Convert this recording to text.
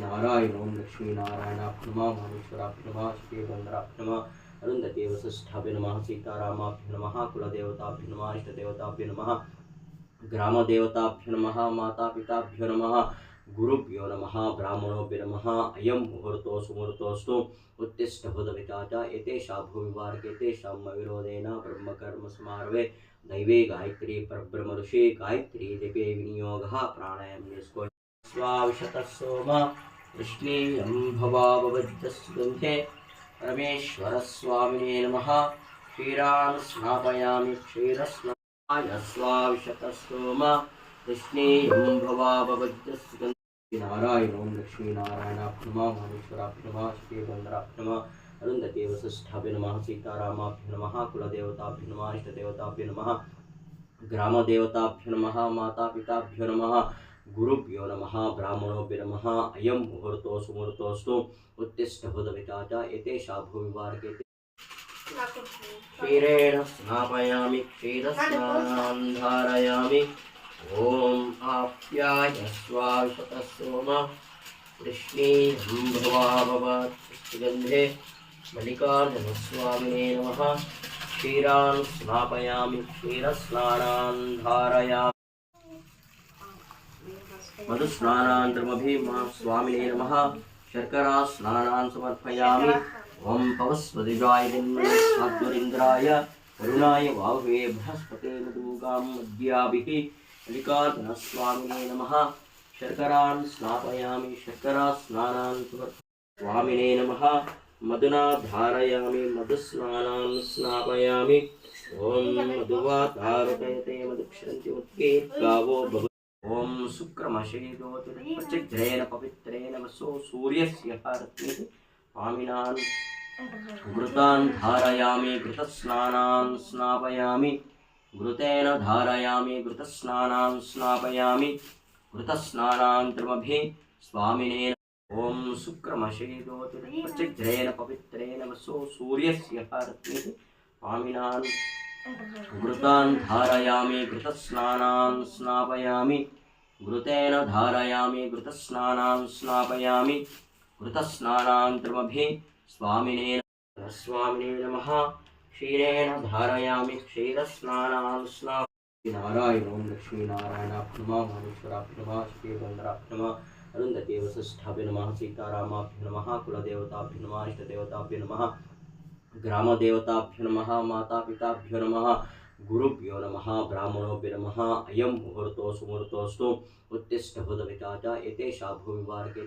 नारायण ओम लक्ष्मी नारायणाभ्य नमः महेश्वराभ्य नमः श्रीगंधराभ्य नमः अरुंधति वसिष्ठाभ्य नमः सीतारामाभ्य नमः कुलदेवताभ्य नमः इष्टदेवताभ्य नमः ग्रामदेवताभ्य नमः मातापिताभ्यो नमः गुरुभ्यो नमः ब्राह्मणोभ्यो नमः अयं मुहूर्तो सुमुहूर्तोऽस्तु उत्तिष्ठ भूतविचाच एतेषां भूमिवार्गे तेषां विरोधेन ब्रह्मकर्म समारवे दैवे गायत्री परब्रह्म ऋषि गायत्री जपे विनियोगः प्राणायाम निष्को स्वाविशतः सोम कृष्णेयं भवाववज्जस्गन्धे परमेश्वर स्वामिने नमः क्षीरान् स्नापयामि क्षीरस्नाय स्वाविशतः सोम कृष्णेयं भवाववज्जस्गन्धे नारायण ओम लक्ष्मी नारायणाभ्य नमः महेश्वराभ्य नमः श्रीगंधराभ्य नमः अरुंधति वसिष्ठाभ्य नमः सीतारामाभ्य नमः कुलदेवताभ्य नमः इष्टदेवताभ्य नमः ग्रामदेवताभ्यो नमः मातापिताभ्यो नमः गुरुभ्यो नमः ब्राह्मणोभ्यो नमः अयं मुहूर्तो सुमुहूर्तोऽस्तु उत्तिष्ठ भूतविचाच एतेषां भूमिवार्गे क्षीरेण स्नापयामि क्षीरस्नानं धारयामि ॐ आप्याय स्वाविशतः सोम कृष्णेयं भवाववज्जस्गन्धे मल्लिकार्जुनस्वामिने नमः क्षीरान् स्नापयामि क्षीरस्नानान् धारयामि मधुस्नानान्तरमभिमा स्वामिने नमः शर्करा स्नानान् समर्पयामि ओम पवस्वतिजाय साध्वरिन्द्राय वरुणाय वाहुवे बृहस्पते मधुगां मध्याभिः मल्लिकार्जुनस्वामिने नमः शर्करान् स्नापयामि शर्करा स्नानान् समर्पयामि स्वामिने नमः मधुना धारयामि मधुस्नानान् स्नापयामि ओम मधुवातारुदयते मधुक्षरन्ति मुद्गे गावो भव ओम शुक्रमशेदोतिरचिद्रेण पवित्रेण वसो सूर्यस्य रत्निः स्वामिनान् घृतान् धारयामि घृतस्नानान् स्नापयामि घृतेन धारयामि घृतस्नानान् स्नापयामि घृतस्नानान्तरमभि स्वामिने ओम शुक्रमशेदोतिरचिद्रेण पवित्रेण वसो सूर्यस्य रत्निः स्वामिनान् घृतान् धारयामि घृतस्नानान् स्नापयामि घृतेन धारयामि घृतस्नानान् स्नापयामि घृतस्नानान्तरमभि स्वामिने नमः क्षीरेण धारयामि क्षीरस्नानान् स्नापयामि नारायण ओम लक्ष्मी नारायणाभ्य नमः महेश्वराभ्य नमः श्रीगंधराभ्य नमः अरुंधति वसिष्ठाभ्य नमः सीतारामाभ्य नमः कुलदेवताभ्य नमः इष्टदेवताभ्य नमः ग्रामदेवताभ्यो नमः मातापिताभ्यो नमः गुरुभ्यो नमः ब्राह्मणोभ्यो नमः अयं मुहूर्तो सुमुहूर्तोऽस्तु उत्तिष्ठ भूतविचाच एतेषां भूमिवार्गे